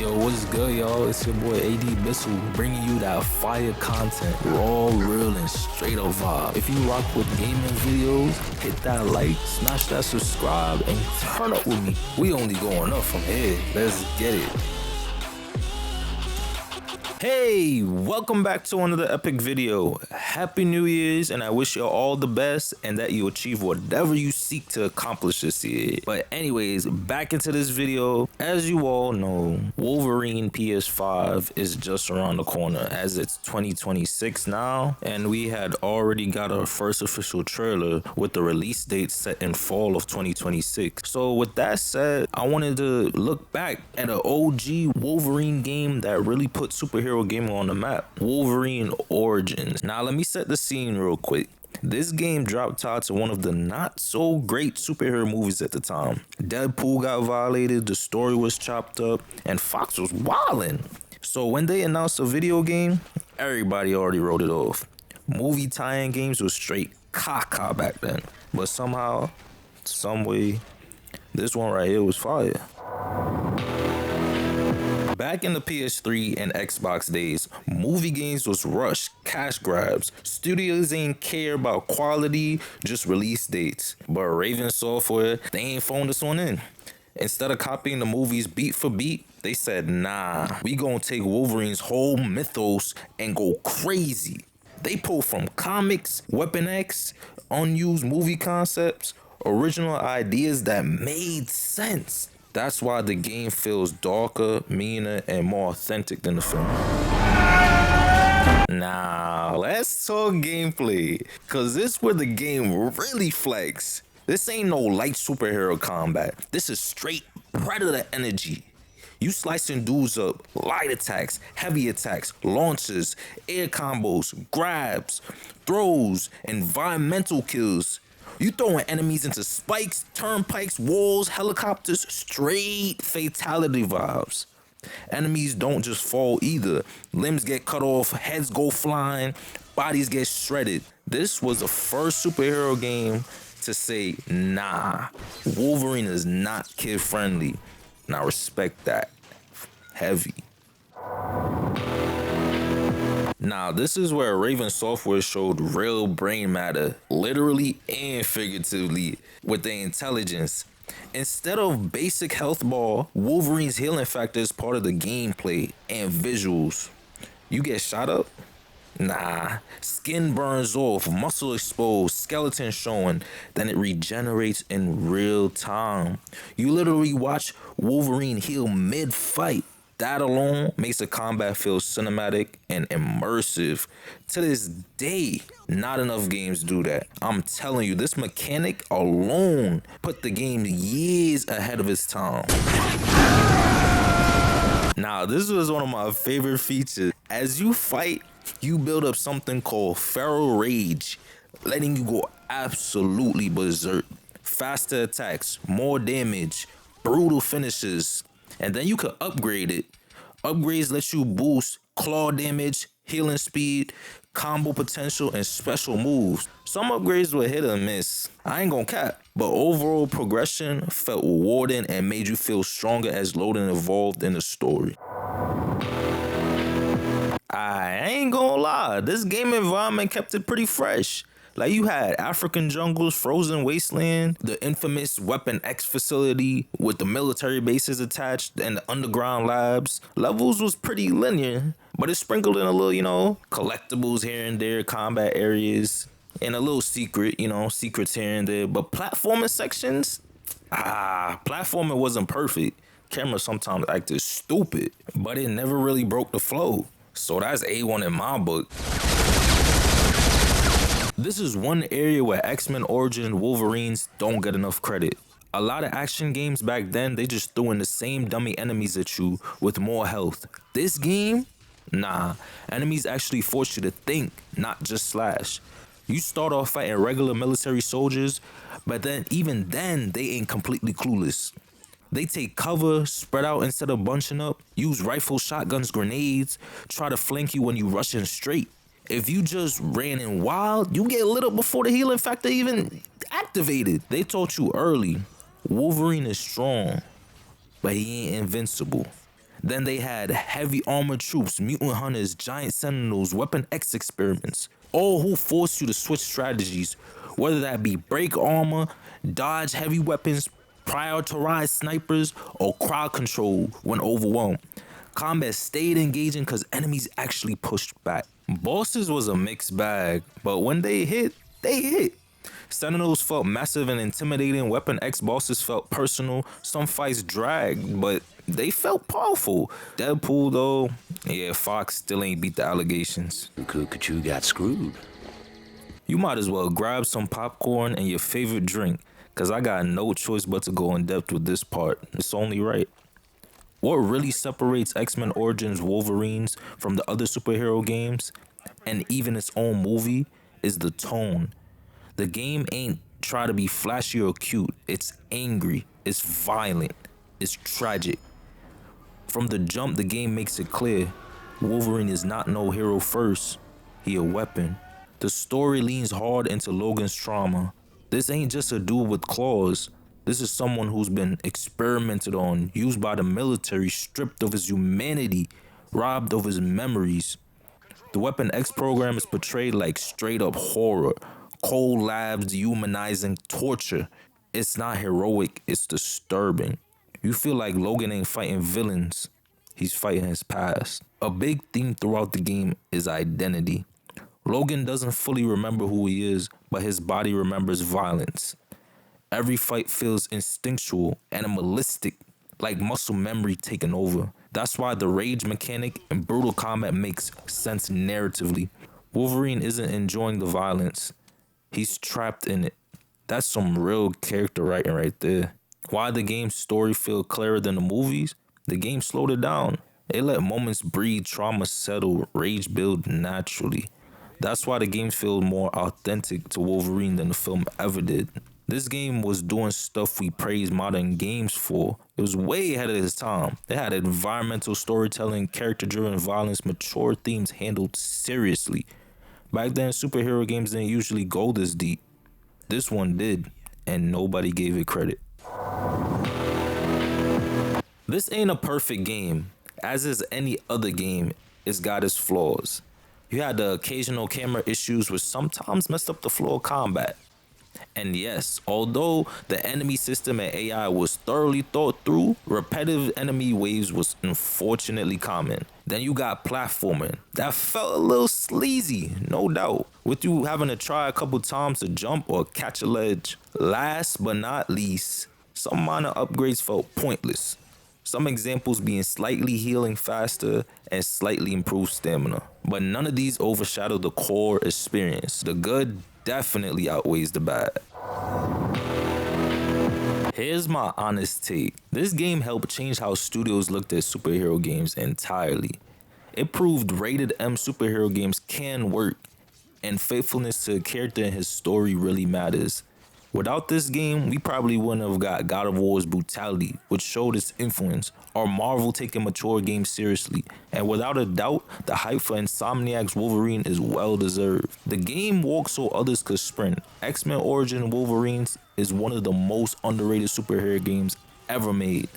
Yo, what's good, y'all? It's your boy AD Bissell bringing you that fire content, raw, real, and straight up vibe. If you rock with gaming videos, hit that like, smash that subscribe, and turn up with me. We only going up from here. Let's get it. Hey, welcome back to another epic video. Happy New Year's, and I wish you all the best and that you achieve whatever you seek to accomplish this year. But anyways, back into this video. As you all know, Wolverine PS5 is just around the corner as it's 2026 now, and we had already got our first official trailer with the release date set in fall of 2026. So with that said, I wanted to look back at an OG Wolverine game that really put superhero gaming on the map, Wolverine Origins. Now let me set the scene real quick. This game dropped tied to one of the not so great superhero movies at the time. Deadpool got violated, the story was chopped up, and Fox was wildin'. So when they announced a video game, everybody already wrote it off. Movie tie-in games was straight caca back then, but somehow, some way, this one right here was fire. Back in the PS3 and Xbox days, movie games was rush, cash grabs. Studios ain't care about quality, just release dates. But Raven Software, they ain't phoned us on in. Instead of copying the movies beat for beat, they said, nah, we gonna take Wolverine's whole mythos and go crazy. They pulled from comics, Weapon X, unused movie concepts, original ideas that made sense. That's why the game feels darker, meaner, and more authentic than the film. Now, let's talk gameplay, cause this where the game really flex. This ain't no light superhero combat. This is straight predator energy. You slicing dudes up, light attacks, heavy attacks, launches, air combos, grabs, throws, environmental kills. You throwing enemies into spikes, turnpikes, walls, helicopters, straight fatality vibes. Enemies don't just fall either. Limbs get cut off, heads go flying, bodies get shredded. This was the first superhero game to say, nah, Wolverine is not kid friendly. Now respect that. Heavy. Now, this is where Raven Software showed real brain matter, literally and figuratively, with their intelligence. Instead of basic health bar, Wolverine's healing factor is part of the gameplay and visuals. You get shot up? Nah. Skin burns off, muscle exposed, skeleton showing, then it regenerates in real time. You literally watch Wolverine heal mid-fight. That alone makes the combat feel cinematic and immersive. To this day, not enough games do that. I'm telling you, this mechanic alone put the game years ahead of its time. Now, this was one of my favorite features. As you fight, you build up something called Feral Rage, letting you go absolutely berserk. Faster attacks, more damage, brutal finishes. And then you could upgrade it. Upgrades let you boost claw damage, healing speed, combo potential, and special moves. Some upgrades were hit or miss. I ain't gonna cap. But overall progression felt rewarding and made you feel stronger as Loden evolved in the story. I ain't gonna lie, this game environment kept it pretty fresh. Like, you had African jungles, frozen wasteland, the infamous Weapon X facility with the military bases attached, and the underground labs. Levels was pretty linear, but it sprinkled in a little, collectibles here and there, combat areas, and a little secrets here and there. But platforming sections, platforming wasn't perfect. Camera sometimes acted stupid, but it never really broke the flow. So that's A1 in my book. This is one area where X-Men Origin Wolverines don't get enough credit. A lot of action games back then, they just threw in the same dummy enemies at you with more health. This game? Nah, enemies actually force you to think, not just slash. You start off fighting regular military soldiers, but then even then, they ain't completely clueless. They take cover, spread out instead of bunching up, use rifles, shotguns, grenades, try to flank you when you rush in straight. If you just ran in wild, you get lit up before the healing factor even activated. They taught you early, Wolverine is strong, but he ain't invincible. Then they had heavy armored troops, mutant hunters, giant sentinels, weapon X experiments, all who force you to switch strategies, whether that be break armor, dodge heavy weapons, prioritize snipers, or crowd control when overwhelmed. Combat stayed engaging because enemies actually pushed back. Bosses was a mixed bag, but when they hit, they hit. Sentinels felt massive and intimidating. Weapon X bosses felt personal. Some fights dragged, but they felt powerful. Deadpool, though, yeah, Fox still ain't beat the allegations. You got screwed. You might as well grab some popcorn and your favorite drink, cause I got no choice but to go in depth with this part. It's only right. What really separates X-Men Origins Wolverines from the other superhero games, and even its own movie, is the tone. The game ain't try to be flashy or cute. It's angry, it's violent, it's tragic. From the jump, the game makes it clear. Wolverine is not no hero first, he a weapon. The story leans hard into Logan's trauma. This ain't just a dude with claws. This is someone who's been experimented on, used by the military, stripped of his humanity, robbed of his memories. The Weapon X program is portrayed like straight up horror, cold labs dehumanizing torture. It's not heroic, it's disturbing. You feel like Logan ain't fighting villains, he's fighting his past. A big theme throughout the game is identity. Logan doesn't fully remember who he is, but his body remembers violence. Every fight feels instinctual, animalistic, like muscle memory taking over. That's why the rage mechanic and brutal combat makes sense narratively. Wolverine isn't enjoying the violence, he's trapped in it. That's some real character writing right there. Why the game's story feel clearer than the movies? The game slowed it down. It let moments breathe, trauma settle, rage build naturally. That's why the game feels more authentic to Wolverine than the film ever did. This game was doing stuff we praise modern games for. It was way ahead of its time. It had environmental storytelling, character-driven violence, mature themes handled seriously. Back then, superhero games didn't usually go this deep. This one did, and nobody gave it credit. This ain't a perfect game. As is any other game, it's got its flaws. You had the occasional camera issues which sometimes messed up the flow of combat. And yes, although the enemy system and AI was thoroughly thought through, repetitive enemy waves was unfortunately common. Then you got platforming. That felt a little sleazy, no doubt, with you having to try a couple times to jump or catch a ledge. Last but not least, some minor upgrades felt pointless. Some examples being slightly healing faster and slightly improved stamina. But none of these overshadow the core experience. The good definitely outweighs the bad. Here's my honest take. This game helped change how studios looked at superhero games entirely. It proved rated M superhero games can work, and faithfulness to a character and his story really matters. Without this game, we probably wouldn't have got God of War's brutality, which showed its influence, or Marvel taking mature games seriously. And without a doubt, the hype for Insomniac's Wolverine is well deserved. The game walks so others could sprint. X-Men Origins Wolverines is one of the most underrated superhero games ever made.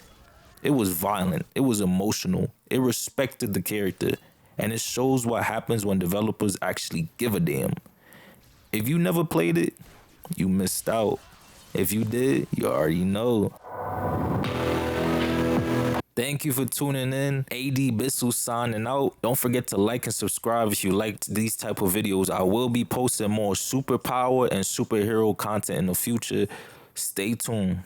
It was violent, it was emotional, it respected the character, and it shows what happens when developers actually give a damn. If you never played it, you missed out. If you did, you already know. Thank you for tuning in. AD Bissell signing out. Don't forget to like and subscribe if you liked these type of videos. I will be posting more superpower and superhero content in the future. Stay tuned.